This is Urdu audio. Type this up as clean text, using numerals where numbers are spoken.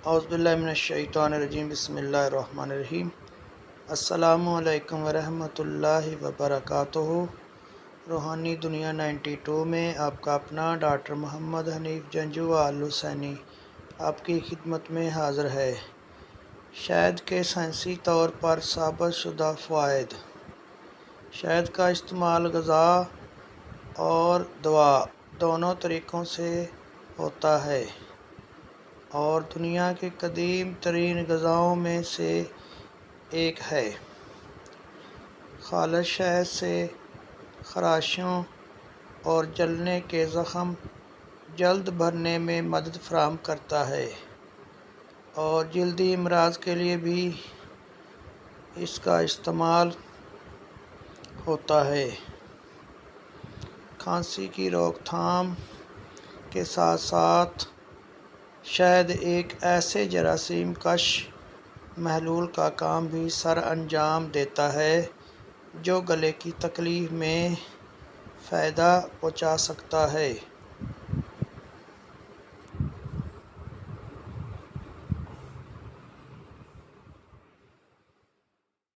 اعوذ باللہ من الشیطان الرجیم، بسم اللہ الرحمن الرحیم۔ السلام علیکم ورحمۃ اللہ وبرکاتہ۔ روحانی دنیا 92 میں آپ کا اپنا ڈاکٹر محمد حنیف جنجو آل حسینی آپ کی خدمت میں حاضر ہے۔ شہد کے سائنسی طور پر ثابت شدہ فوائد۔ شہد کا استعمال غذا اور دوا دونوں طریقوں سے ہوتا ہے اور دنیا کے قدیم ترین غذاؤں میں سے ایک ہے۔ خالص شہد سے خراشوں اور جلنے کے زخم جلد بھرنے میں مدد فراہم کرتا ہے اور جلدی امراض کے لیے بھی اس کا استعمال ہوتا ہے۔ کھانسی کی روک تھام کے ساتھ ساتھ شہد ایک ایسے جراثیم کش محلول کا کام بھی سر انجام دیتا ہے جو گلے کی تکلیف میں فائدہ پہنچا سکتا ہے۔